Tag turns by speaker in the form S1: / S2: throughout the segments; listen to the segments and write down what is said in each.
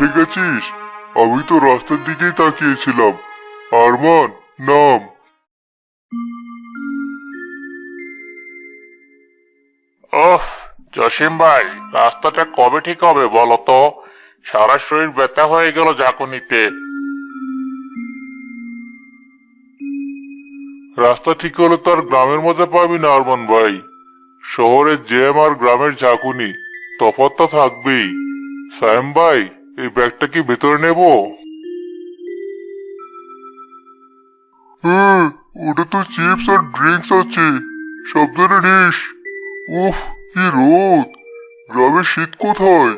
S1: এসে গেছিস? আমি তো রাস্তার দিকেই তাকিয়েছিলাম। আরমান, নাম।
S2: ওহ, জসিম ভাই, রাস্তাটা কবে ঠিক হবে বলো তো? সারা শরীর ব্যথা হয়ে গেল ঝাঁকুনিতে।
S1: রাস্তা ঠিক হলে তো আর গ্রামের মধ্যে পাবি না আরমান ভাই। শহরের জ্যাম আর গ্রামের ঝাঁকুনি, তফাৎটা থাকবেই। সায়েম ভাই, এই ব্যাগটা কি ভেতরে নেব? হ্যাঁ, ওটা তো চিপস আর ড্রিঙ্কস আছে, সাবধানে নিস। উফ, কি রোদ! গ্রামের শীত কোথায়?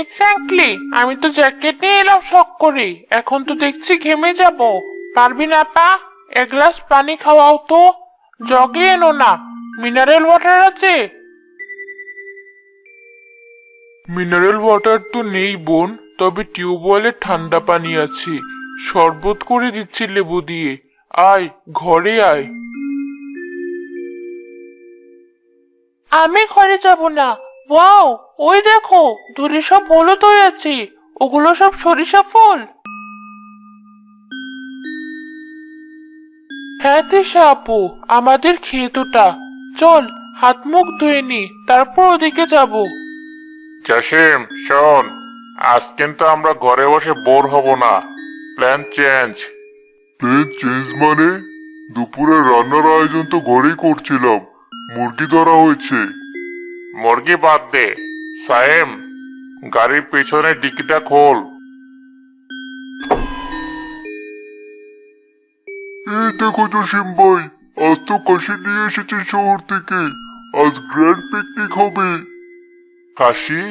S3: এক্স্যাক্টলি, আমি তো জ্যাকেট নিয়ে এলাম শখ করে। এখন তো দেখছি ঘেমে যাব। পারবি না পা? এক গ্লাস পানি খাওয়াও তো। জগে এনো না, মিনারেল ওয়াটার আছে?
S1: মিনারেল ওয়াটার তো নেই বোন, তবে টিউবওয়েলের ঠান্ডা পানি আছে। শরবত করে দিচ্ছি লেবু দিয়ে। আয়, ঘরে আয়।
S3: আমি ঘরে যাব না। ওয়াও, ওই দেখো, দূরে সব হলুদ হয়ে আছে। ওগুলো সব সরিষা ফুল। হ্যাঁ তৃষা আপু, আমাদের ক্ষেতটা। চল, হাত মুখ ধুয়ে নি, তারপর ওদিকে যাব।
S2: জসিম, শোন, আজ কিন্তু আমরা ঘরে বসে বোর হব না। Plan change.
S1: প্লেন চেঞ্জ মানে? দুপুরে রান্নার আয়োজন তো ঘরেই করছিলাম। মুরগি ধরা হয়েছে।
S2: মুরগি বাদ দে। সায়েম, গাড়ির পেছনে ডিকিটা খোল।
S1: এই দেখো জসিম ভাই, আজ তো কাশি নিয়ে এসেছি শহর থেকে। আজ গ্র্যান্ড পিকনিক হবে। কাশি?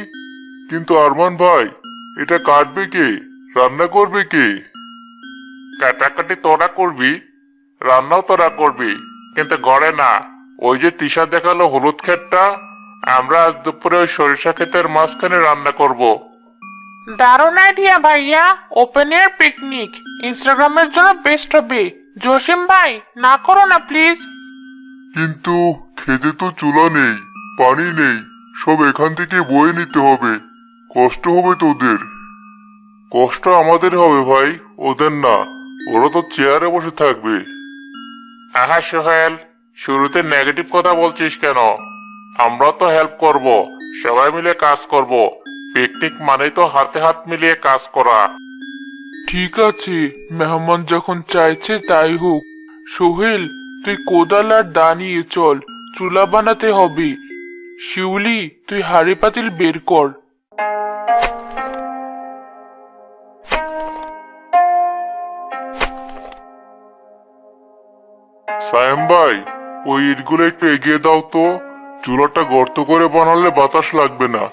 S1: কিন্তু আরমান ভাই, এটা কাটবে কে? রান্না করবে কে?
S2: কাটাকাটি তোরা করবি, রান্নাও তোরা করবি, কিন্তু ঘরে না। ওই যে তিশা দেখালো হলুদ ক্ষেতটা, আমরা আজ দুপুরে ওই সরিষা ক্ষেতের মাঝখানে রান্না করব।
S3: দারুণ আইডিয়া ভাইয়া। ওপেন এয়ার পিকনিক ইনস্টাগ্রামের জন্য বেস্ট হবে। জসিম ভাই, না করো না প্লিজ।
S1: কিন্তু খেতে তো চুলা নেই, পানি নেই, সব এখান থেকে বয়ে নিতে হবে। কষ্ট হবে তোদের। কষ্ট আমাদের হবে ভাই, ওদের না। ওরা তো চেয়ারে বসে থাকবে।
S2: আহা সোহেল, শুরুতে নেগেটিভ কথা বলছিস কেন? আমরা তো হেল্প করব, সবাই মিলে কাজ করব। পিকনিক মানেই তো হাতে হাত মিলিয়ে কাজ করা।
S1: ঠিক আছে, মেহমান যখন চাইছে তাই হোক। সোহেল, তুই কোদাল আর দা নিয়ে চল, চুলা বানাতে হবে। শিউলি, তুই হাঁড়ি পাতিল বের কর। সায়েম ভাই, ওই ইটগুলো একটু এগিয়ে দাও তো। চুলাটা গর্ত করে বানালে বাতাস লাগবে না।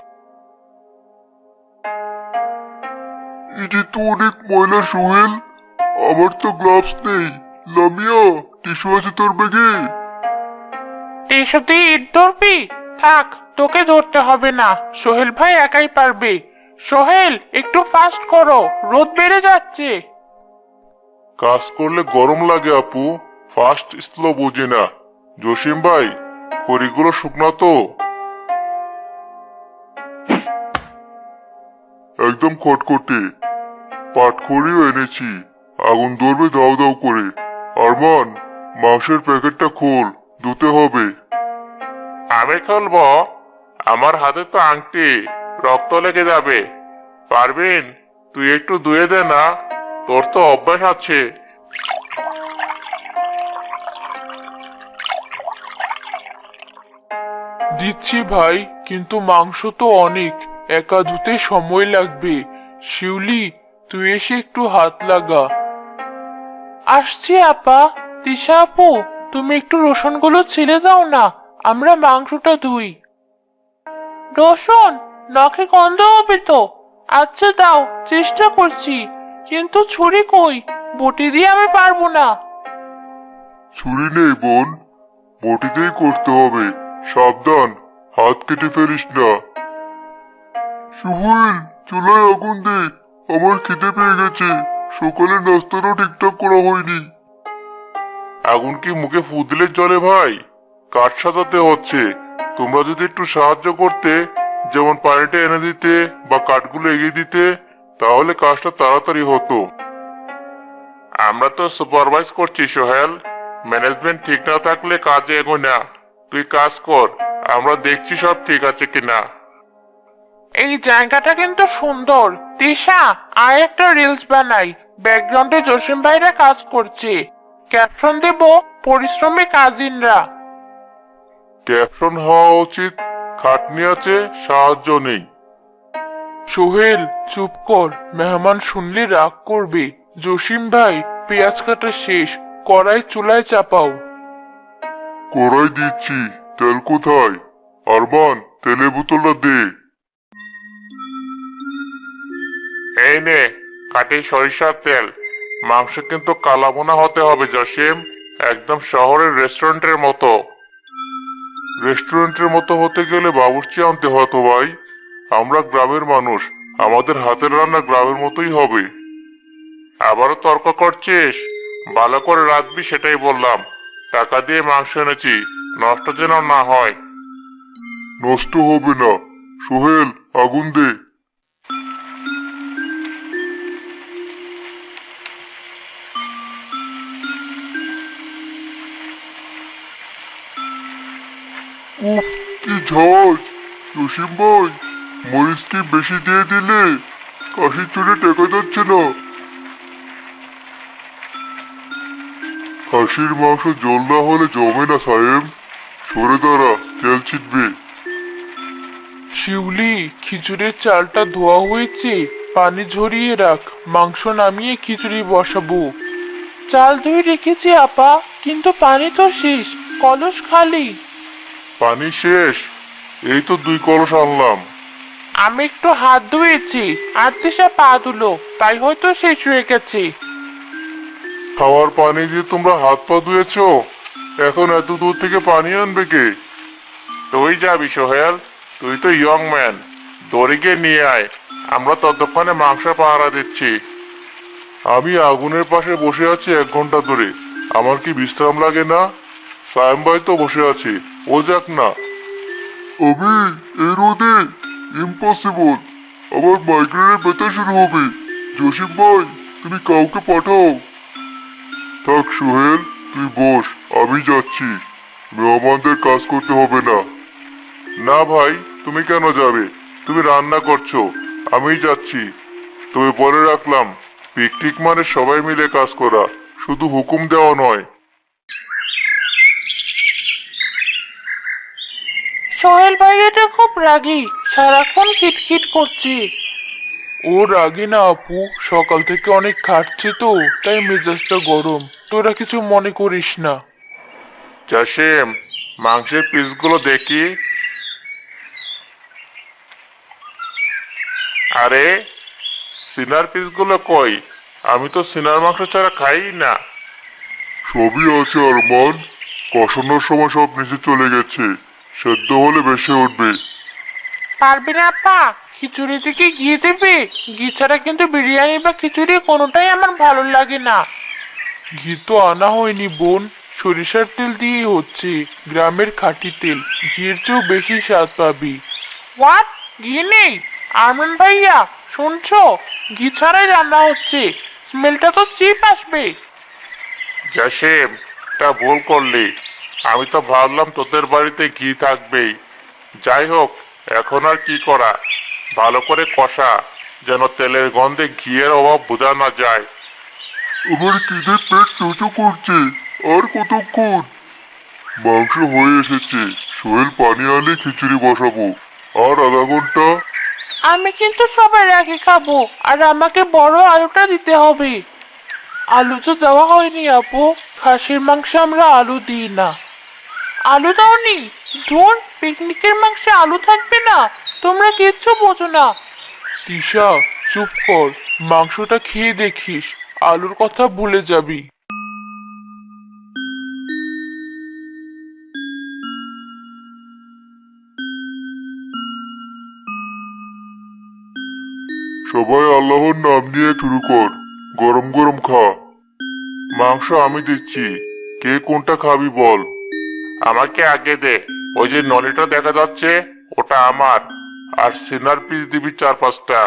S1: এটি তো অনেক ময়লা সোহেল। আমার তো গ্লাভস নেই। লামিয়া, টিস্যু আছে তোর ব্যাগে?
S3: টিস্যুতে ইট ধরবি? থাক, তোকে ধরতে হবে না, সোহেল ভাই একাই পারবে। সোহেল, একটু ফাস্ট করো, রোদ বেড়ে যাচ্ছে।
S1: কাজ করলে গরম লাগে আপু, ফাস্ট স্লো বোঝে না। জসিম ভাই, খড়িগুলো শুকনা তো? একদম খটখটে। পাটখড়িও এনেছি, আগুন ধরবে দাও দাও করে। আরমান, মাংসের প্যাকেটটা খোল, ধুতে হবে।
S2: আমি খুলবো? আমার হাতে তো আংটি, রক্ত লেগে যাবে। পারবিন, তুই একটু ধুয়ে দে না, তোর তো অভ্যাস আছে।
S1: দিচ্ছি ভাই, কিন্তু মাংস তো অনেক, একা ধুতে সময় লাগবে। শিউলি, তুই এসে একটু হাত লাগা।
S3: আসছি আপা। তিশা আপু, তুমি একটু রসুনগুলো ছিলে দাও না, আমরা মাংসটা ধুই। রসুন? নখে গন্ধ হবে তো। আচ্ছা দাও, চেষ্টা করছি, কিন্তু ছুরি কই? বটি দিয়ে আমি পারবো না।
S1: ছুরি নেই বোন, বটিতেই করতে হবে। সাবধান, হাত কেটে ফেলিস না। সুহেল, চুলায় আগুন দে, আমার খিদে পেয়ে গেছে। সকালে নাস্তাটাও ঠিকঠাক করা হয়নি। আগুন কি মুখে ফু দিলে চলে ভাই? কাঠ সাজাতে হচ্ছে। তোমরা যদি একটু সাহায্য করতে, যেমন পানিটা এনে দিতে বা কাঠগুলো এগিয়ে দিতে, তাহলে কাজটা তাড়াতাড়ি হতো।
S2: আমরা তো সুপারভাইজ করছি সোহেল, ম্যানেজমেন্ট ঠিক না থাকলে কাজে এগোয় না। তুই কাজ কর, আমরা দেখছি সব ঠিক আছে কিনা।
S3: এই জায়গাটা কিন্তু সুন্দর। তিশা, আর একটা রিলস বানাই। ব্যাকগ্রাউন্ডে জসিম ভাইরা কাজ করছে। ক্যাপশন দেব, পরিশ্রমী কাজিনরা।
S1: ক্যাপশন হওয়া উচিত খাটনি আছে, সাহায্য নেই।
S3: সোহেল, চুপ কর, মেহমান শুনলে রাগ করবে। জসিম ভাই, পেঁয়াজ কাটা শেষ, কড়াই চুলায় চাপাও।
S1: কড়াই দিচ্ছি, তেল কোথায়? আরমান, তেলের বোতলটা দে।
S2: এই নে, খাঁটি সরিষার তেল। মাংস কিন্তু কালাভুনা হতে হবে জসিম, একদম শহরের রেস্টুরেন্টের মতো।
S1: রেস্টুরেন্টের মতো হতে গেলে বাবুর্চি আনতে হতো ভাই। আমরা গ্রামের মানুষ, আমাদের হাতের রান্না গ্রামের মতোই হবে।
S2: আবারও তর্ক করছিস? ভালো করে রাখবি সেটাই বললাম। টাকা দিয়ে মাংস এনেছি, নষ্ট যেন না হয়।
S1: নষ্ট হবে না। সোহেল, আগুন দে। উফ, কি ঝাঁজ! জসিম ভাই, মরিচ কি বেশি দিয়ে দিলে? কাশির চুলে টেকা যাচ্ছে না। খাসির মাংস জল না হলে জমে না সাহেব। সরে দাঁড়া, তেল ছিটবে।
S3: শিউলি, খিচুড়ির চালটা ধোয়া হয়েছে, পানি ঝরিয়ে রাখ। মাংস নামিয়ে খিচুড়ি বসাবো। চাল ধুয়ে রেখেছি আপা, কিন্তু পানি তো শেষ, কলস খালি।
S1: পানি শেষ? এই তো 2 কলস আনলাম।
S3: আমি একটু হাত ধুয়েছি, আর তিশা পা ধুলো, তাই হয়তো শেষ হয়ে গেছে।
S1: খাওয়ার পানি দিয়ে তোমরা হাত পা ধুয়েছো? এখন এত দূর থেকে পানি আনবে কে?
S2: তুই যাবি সোহেল, তুই তো ইয়ং ম্যান। দড়ি গিয়ে নিয়ে আয়, আমরা ততক্ষণে মাংস পাহারা দিচ্ছি।
S1: আমি আগুনের পাশে বসে আছি 1 ঘন্টা ধরে, আমার কি বিশ্রাম লাগে না? সায়েম ভাই তো বসে আছে, ও যাক না। আমি এই রোদে? ইম্পসিবল, আবার মাইগ্রেনের ব্যথা শুরু হবে। জসিম ভাই, তুমি কাউকে পাঠাও। থাক সোহেল, তুই বস, আমি যাচ্ছি। মেহমানদের কাজ করতে হবে না। না ভাই, তুমি কেন যাবে? তুমি রান্না করছো, আমি যাচ্ছি। তবে বলে রাখলাম, পিকনিক মানে সবাই মিলে কাজ করা, শুধু হুকুম দেওয়া নয়।
S3: সোহেল ভাইয়াটা খুব রাগী, সারাক্ষণ খিটখিট করছে। ও রাগী না আপু, সকাল থেকে অনেক খাটছে তো, তাই মেজাজটা গরম। তোরা কিছু মনে করিস না।
S2: জসিম, মাংসের পিসগুলো দেখি। আরে, সিনার পিসগুলো কই? আমি তো সিনার মাংস ছাড়া খাই না।
S1: সবই আছে আরমান, কষানোর সময় সব নিচে চলে গেছে, সেদ্ধ হলে বেশি উঠবে।
S3: পারবে না আপা, খিচুড়ি থেকে ঘি দেবে? ঘি ছাড়া কিন্তু বিরিয়ানি বা খিচুড়ি কোনোটাই আমার ভালো লাগে না। ঘি তো আনা হয়নি বোন, সরিষার তেল দিয়েই হচ্ছে, গ্রামের খাঁটি তেল। ঘিয়ের চেয়েও বেশি স্বাদ পাবি। হোয়াট? ঘি নেই? আরমান ভাইয়া, শুনছো? ঘি ছাড়াই রান্না হচ্ছে, স্মেলটা তো চিপ আসবে।
S2: জসিম, তা ভুল করলি। আমি তো ভাবলাম তোদের বাড়িতে ঘি থাকবেই। যাই হোক, এখন আর কি করা, ভালো করে কষা, যেন তেলের গন্ধে ঘিয়ের অভাব বোঝা না যায়।
S1: আমার খিদে পেট চোচো করছে, আর কতক্ষণ? মাংস হয়ে এসেছে, সোহেল পানি আনলে খিচুড়ি বসাবো। আর আধা ঘন্টা।
S3: আমি কিন্তু সবার আগে খাবো, আর আমাকে বড় আলুটা দিতে হবে। আলু তো দেওয়া হয়নি আপু, খাসির মাংসে আমরা আলু দিই না। আলু দাওনি? ধুর, পিকনিকের মাংসে আলু থাকবে না? তোমরা কিচ্ছু বোঝো না। তিশা, চুপ কর, মাংসটা খেয়ে দেখিস, আলুর কথা ভুলে যাবি।
S1: সবাই আল্লাহর নাম নিয়ে শুরু কর, গরম গরম খা। মাংস আমি দিচ্ছি, কে কোনটা খাবি বল।
S2: আমাকে আগে দে, ওই যে নলিটা দেখা যাচ্ছে ওটা আমার। আর সিনার পিস দিবি 4-5টা।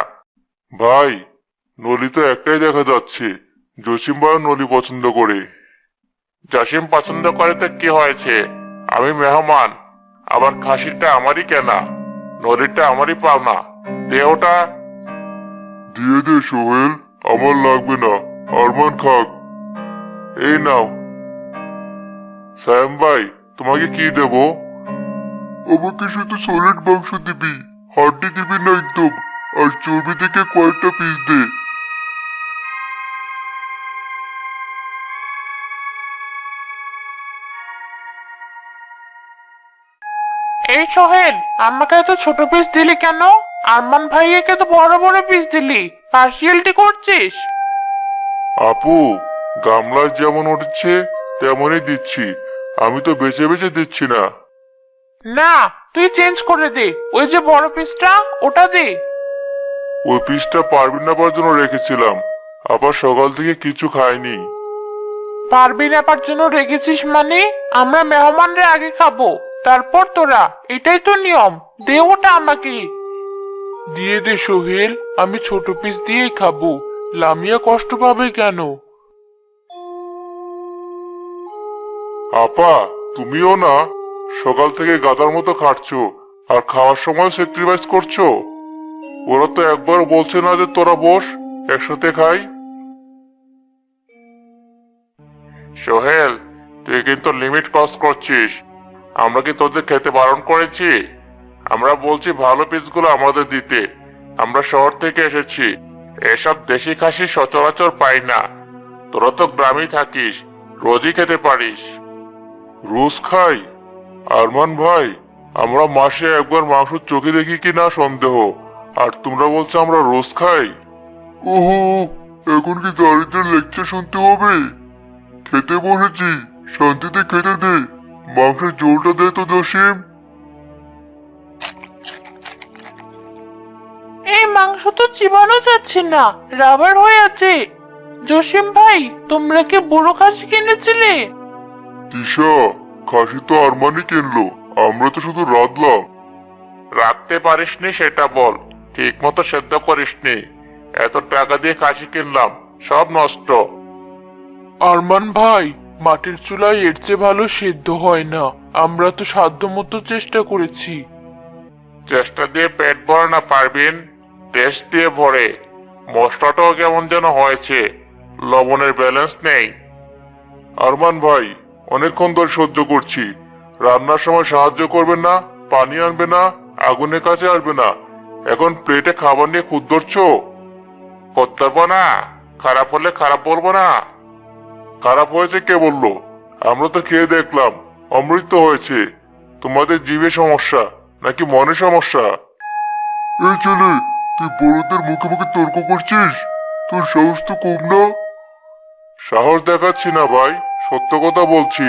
S1: ভাই, নলি তো একটাই দেখা যাচ্ছে। জসিম ভাই নলি পছন্দ করে।
S2: জসিম পছন্দ করে তো কি হয়েছে? আমি মেহমান, আবার খাসিটা আমারই কেনা, নলিটা আমারই পাওনা। দে ওটা।
S1: দিয়ে দে সোহেল, আমার লাগবে না। আরমান খাক। এই নাও। সায়েম ভাই, তোমাকে কি দেব? আমাকে শুধু সলিড মাংস দিবি, হাড্ডি দিবি না একদম। আর চর্বি থেকে কয়েকটা পিস দে।
S3: এই সোহেল, আমাকে এত ছোট পিস দিলি কেন? আরমান ভাইয়াকে তো বড় বড় পিস দিলি, পার্সিয়ালিটি করছিস?
S1: আপু, গামলায় যেমন উঠছে তেমনই দিচ্ছি। আমি তো বেছে বেছে দিচ্ছি না।
S3: না, তুই চেঞ্জ করে দে। ওই যে বড় পিসটা, ওটা দে।
S1: ওই পিসটা পারবিন নাপার জন্য রেখেছিলাম। আবার সকাল থেকে কিছু খাইনি।
S3: পারবি নেবার জন্য রেখেছিস মানে? আমরা মেহমানরা আগে খাবো, তারপর তোরা। এটাই তো নিয়ম। দে ওটা আমাকে। দিয়ে দে সোহেল, আমি ছোট পিস দিয়েই খাবো। লামিয়া কষ্ট পাবে কেন?
S1: আপা, তুমিও না? সকাল থেকে গাদার মতো খাটছো, আর খাওয়ার সময় স্যাক্রিফাইস করছো। ওরা তো একবার বলছে না যে তোরা বস, একসাথে খাই।
S2: সোহেল, তুই কিন্তু লিমিট ক্রস করছিস। আমরা কি তোদের খেতে বারণ করেছি? আমরা বলছি ভালো পিসগুলো আমাদের দিতে। আমরা শহর থেকে এসেছি, এসব দেশি খাসি সচরাচর পাই না। তোরা তো গ্রামেই থাকিস, রোজই খেতে পারিস।
S1: রোজ খাই? আরমান ভাই, আমরা মাসে একবার মাংস চোখে দেখি কিনা সন্দেহ। আর তোমরা বলছো আমরা রোজ খাই? ওহো, এখন কি দারিদ্রের লেকচার শুনতে হবে? খেতে বসেছি, শান্তিতে খেতে দে। মাংসের ঝোলটা দে তো জসিম।
S3: এই মাংস তো চিবানো যাচ্ছে না, রাবার হয়ে আছে। জসিম ভাই, তোমরা কি বুড়ো খাসি কিনেছিলে?
S1: তিশা, খাসি তো আরমানি কিনলো, আমরা তো শুধু রাঁধলাম।
S2: রাখতে পারিসনি সেটা বল। ঠিক মতো সেদ্ধ করিসনি। এত টাকা দিয়ে খাসি কিনলাম, সব নষ্ট।
S3: আরমান ভাই, মাটির চুলায় এর চেয়ে ভালো সেদ্ধ হয় না। আমরা তো সাধ্য মতো চেষ্টা করেছি।
S2: চেষ্টা দিয়ে পেট ভরে না পারবিন, টেস্ট দিয়ে ভরে। মশলাটাও কেমন যেন হয়েছে, লবণের ব্যালেন্স নেই।
S1: আরমান ভাই, অনেকক্ষণ ধরে সহ্য করছি। রান্নার সময় সাহায্য করবেন না, পানি আনবে না, আগুনের কাছে আসবে না। এখন প্লেটে খাবার নিয়ে খুদ ধরছো।
S2: করতে পারবো না? খারাপ হলে খারাপ বলবো না?
S1: খারাপ হয়েছে কে বললো? আমরা তো খেয়ে দেখলাম, অমৃত হয়েছে। তোমাদের জিভে সমস্যা নাকি মনে সমস্যা? এই ছেলে, তুই বড়দের মুখে মুখে তর্ক করছিস? তোর সাহস তো কম না। সাহস দেখাচ্ছি না ভাই, সত্য কথা বলছি।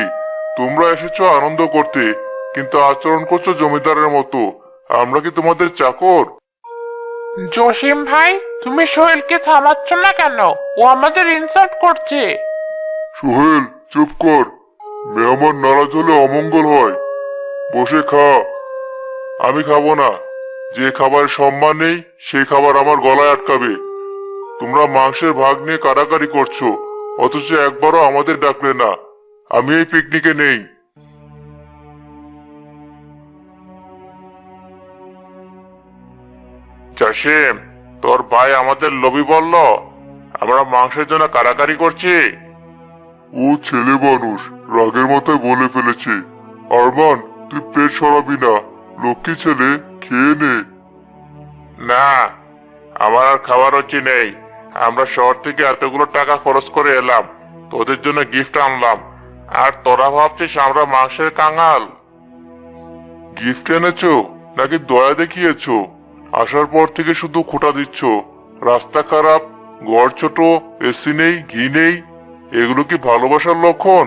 S1: তোমরা এসেছো আনন্দ করতে, কিন্তু আচরণ করছো জমিদারের মতো। আমরা কি তোমাদের চাকর?
S3: জসিম ভাই, তুমি সোহেলকে থামাচ্ছ না কেন? ও আমাদের ইনসাল্ট করছে।
S1: সোহেল, চুপ কর। মেহমান নারাজ হলে অমঙ্গল হয়। বসে খা। আমি খাবো না। যে খাবারের সম্মান নেই সেই খাবার আমার গলায় আটকাবে। তোমরা মাংসের ভাগ নিয়ে কাড়াকাড়ি করছো, অথচ একবারও আমাদের ডাকলে না। আমি এই পিকনিকে নেই।
S2: জসিম, তোর ভাই আমাদের লোভী বলল আমরা মাংসের জন্য কারাকারি করছি।
S1: ও ছেলে মানুষ, রাগের মাথায় বলে ফেলেছে। আরমান, তুই পেট সরাবি না। লক্ষ্মী ছেলে, খেয়ে নে।
S2: না, আমার আর খাওয়ার রুচি নেই। আমরা শহর থেকে এতগুলো টাকা খরচ করে এলাম, তোদের জন্য গিফট আনলাম, আর তোরা ভাবছিস আমরা মাংসের কাঙাল?
S1: গিফট এনেছো নাকি দয়া দেখিয়েছো? আসার পর থেকে শুধু খোঁটা দিচ্ছ। রাস্তা খারাপ, ঘর ছোট, এসি নেই, ঘি নেই। এগুলো কি ভালোবাসার লক্ষণ?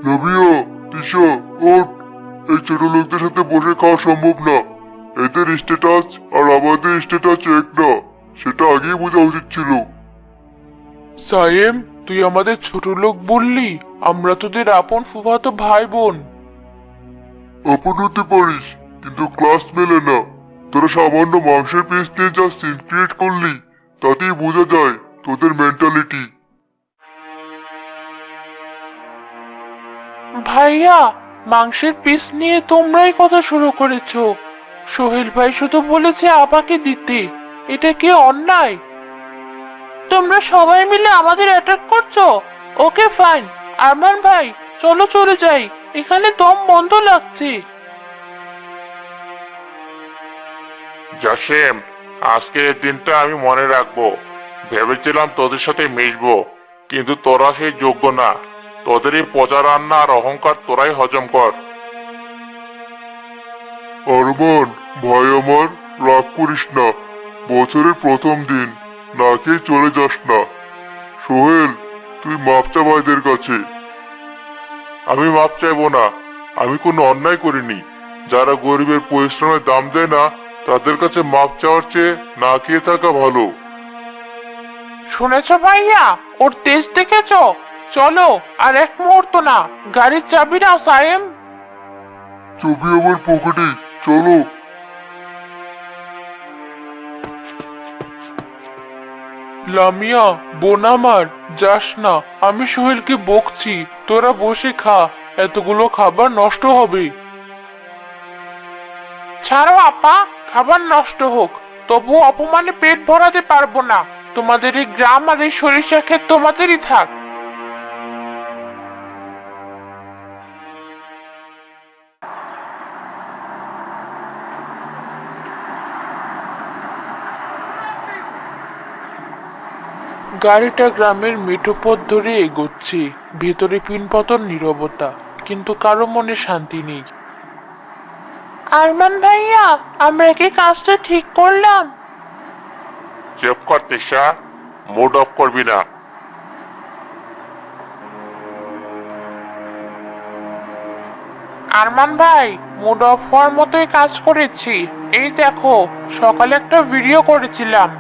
S1: রবিও, তিশা, ওঠ। এই ছোট লোকদের সাথে বসে খাওয়া সম্ভব না। এদের স্ট্যাটাস আর আমাদের স্ট্যাটাস এক না, সেটা আগেই বোঝা উচিত ছিল।
S3: সায়েম, তুই আমাদের ছোট লোক বললি? আমরা তোদের আপন ফুফাতো ভাই বোন।
S1: আপন হতে পারিস, কিন্তু ক্লাস মেলে না। তোরা সামান্য মাংসের পিস নিয়ে যা সিন ক্রিয়েট করলি তাতেই বোঝা যায় তোদের মেন্টালিটি।
S3: ভাইয়া, মাংসের পিস নিয়ে তোমরাই কথা শুরু করেছো। সোহেল ভাই শুধু বলেছে আপাকে দিতে, এটা কি অন্যায়? তোমরা সবাই মিলে আমাদের অ্যাটাক করছো। ওকে ফাইন, আরমান ভাই চলো চলে যাই, এখানে দম বন্ধ লাগছে।
S2: জসিম, আজকে এই দিনটা আমি মনে রাখবো। ভেবেছিলাম তোদের সাথে মিশবো, কিন্তু তোরা সেই যোগ্য না। তোদের এই পচা রান্না আর অহংকার তোরাই হজম কর।
S1: আরমান ভাই আমার, রাগ করিস না। বছরের প্রথম দিন, না খেয়ে চলে যাস না। সোহেল, তুই মাপ চা ভাইদের কাছে।
S2: আমি মাপ চাইবো না। আমি কোনো অন্যায় করিনি। যারা গরিবের পরিশ্রমের দাম দেয় না, তাদের কাছে মাপ চাওয়ার চেয়ে না খেয়ে থাকা ভালো।
S3: শুনেছো ভাইয়া, ওর তেজ দেখেছো? চলো, আর এক মুহূর্ত না, গাড়ির চাবি নাও সায়েম।
S1: ছবি আমার পকেটে, চলো।
S3: লামিয়া, বোন আমার, যাস না, আমি সোহেলকে বকছি। তোরা বসে খা, এতগুলো খাবার নষ্ট হবে। ছাড়ো আপা, খাবার নষ্ট হোক, তবু অপমানে পেট ভরাতে পারবো না। তোমাদের এই গ্রাম আর এই সরিষা ক্ষেত তোমাদেরই থাক। গাড়িটা গ্রামের মেঠো পথ ধরে এগোচ্ছে। ভেতরে পিনপতন নীরবতা, কিন্তু কারো মনে শান্তি নেই। আরমান ভাইয়া, আমরা কি কাজটা ঠিক করলাম?
S2: চেক কর তিশা, মুড অফ করবি না।
S3: আরমান ভাই, মুড অফ হওয়ার মতোই কাজ করেছি। এই দেখো, সকালে একটা ভিডিও করেছিলাম।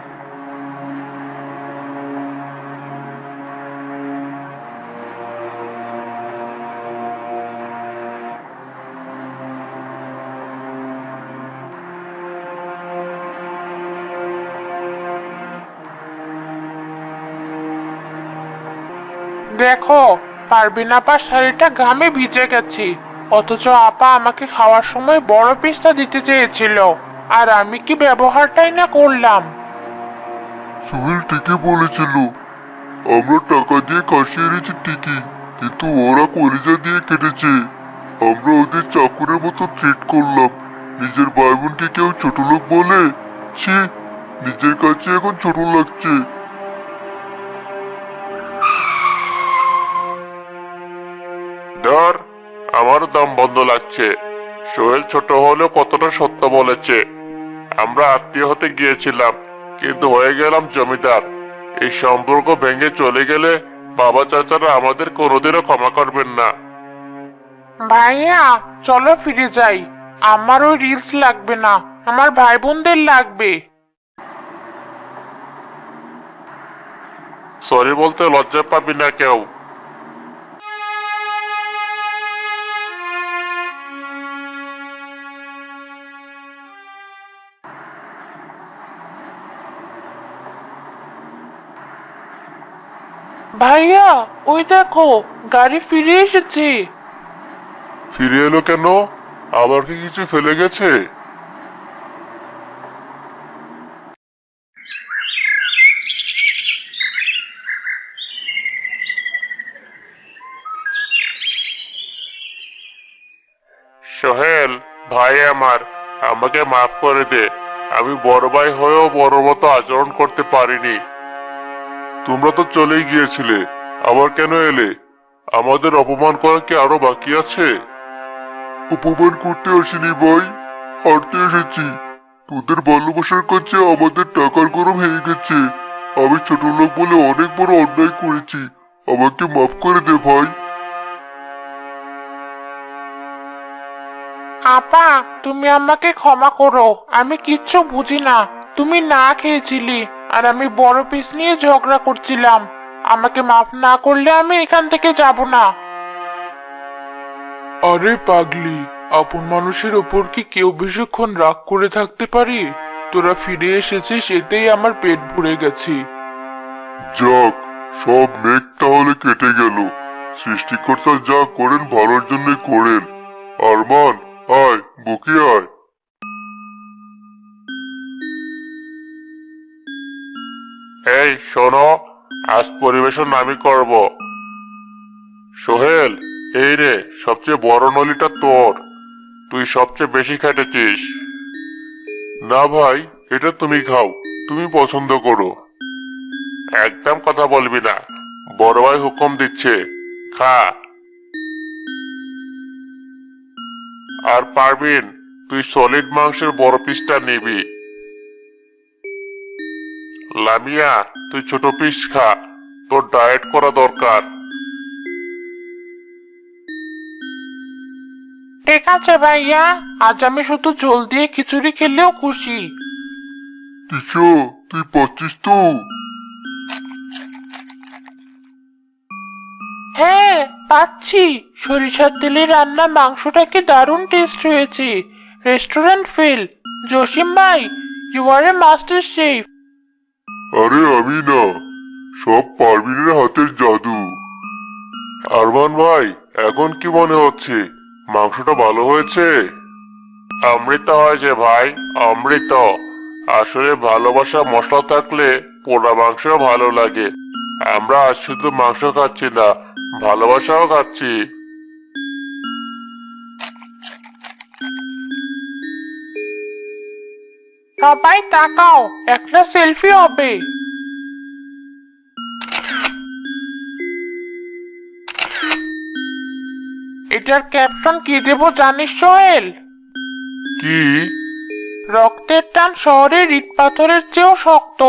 S3: দেখো, পারবিন আপা শাড়িটা ঘামে ভিজে গেছে, অথচ আপা আমাকে খাওয়ার সময় বড় পিসটা দিতে চেয়েছিল, আর আমি কি ব্যবহারটাই না করলাম।
S1: সোহেল ঠিকই বলেছিল, আমরা টাকা দিয়ে খাসি এনেছি ঠিকই, কিন্তু ওরা কলিজা দিয়ে কেটেছে। আমরা ওদের চাকরের মতো ট্রিট করলাম। নিজের ভাই বোনকে কেউ ছোট লোক বলে? ছি, নিজের কাছে এখন ছোট লাগছে।
S2: ধর, আমার দম বন্ধ লাগছে। সোহেল ছোট হলেও কতটা সত্য বলেছে। আমরা আত্মীয় হতে গিয়েছিলাম, কিন্তু হয়ে গেলাম জমিদার। এই সম্পর্ক ভেঙে চলে গেলে বাবা চাচারা আমাদের কোনোদিনও ক্ষমা করবেন না।
S3: ভাইয়া, চলো ফিরে যাই। আমার ওই রিলস লাগবে না, আমার ভাই বোনদের লাগবে।
S2: সরি বলতে লজ্জা পাবি না কেউ।
S3: ভাইয়া, ওই দেখো, গাড়ি ফিরে এসেছে।
S2: ফিরে এলো কেন? আবার কি কিছু ফেলে গেছে? সোহেল ভাই আমার, আমাকে মাফ করে দে। আমি বড় ভাই হয়েও বড় মতো আচরণ করতে পারিনি। তোমরা তো চলেই গিয়েছিলে, আবার কেন এলে? আমাদের অপমান করা কি আরো বাকি আছে?
S1: অপমান করতে আসিনি ভাই, হারতে এসেছি। তোদের ভালোবাসার কাছে আমাদের টাকার গরম হয়ে গেছে। আমি ছোট লোক বলে অনেক বড় অন্যায় করেছি, আমাকে মাফ করে দে ভাই।
S3: আপা, তুমি আমাকে ক্ষমা করো, আমি কিচ্ছু বুঝি না। তুমি না খেয়েছিলি, আর আমি বড় পিস নিয়ে ঝগড়া করছিলাম। আমাকে মাফ না করলে আমি এখান থেকে যাব না। আরে পাগলি, আপন মানুষের ওপর কি কেউ বেশিক্ষণ রাগ করে থাকতে পারে? তোরা ফিরে এসেছিস, এতেই আমার পেট ভরে গেছে।
S1: যাক, সব মেঘ তাহলে কেটে গেল। সৃষ্টিকর্তা যা করেন ভালোর জন্যই করেন। আরমান, আয়, বুকে আয়।
S2: এই শোনো, আজ পরিবেশন আমি করব। সোহেল, এই রে, সবচেয়ে বড় নলিটা তোর। তুই সবচেয়ে বেশি খেটেছিস।
S1: না ভাই, এটা তুমি খাও, তুমি পছন্দ করো।
S2: একদম কথা বলবি না, বড় ভাই হুকুম দিচ্ছে, খা। আর পারবিন, তুই সলিড মাংসের বড় পিসটা নিবি। লামিয়া, তুই ছোট পিস খা, তোর ডায়েট করা দরকার।
S3: ঠিক আছে ভাইয়া, আজ আমি শুধু ঝোল দিয়ে খিচুড়ি খেলেও খুশি।
S1: তিশা, তুই পাচ্ছিস তো?
S3: হ্যাঁ, পাচ্ছি। সরিষার তেলে রান্না মাংসটা কি দারুণ টেস্ট হয়েছে। Restaurant fail. জসিম ভাই, you are a master chef.
S1: আরে আমি না, সব পারবিনের হাতের জাদু।
S2: আরমান ভাই, এখন কি মনে হচ্ছে? মাংসটা ভালো হয়েছে? অমৃত হয়েছে ভাই, অমৃত। আসলে ভালোবাসা মশলা থাকলে পোড়া মাংস ভালো লাগে। আমরা আজ শুধু মাংস খাচ্ছি না, ভালোবাসাও খাচ্ছি।
S3: সবাই তাকাও, একটা সেলফি হবে। এটার ক্যাপশন কি দেব জানিস সোহেল?
S1: কি?
S3: রক্তের টান শহরের ইট পাথরের চেয়েও শক্ত।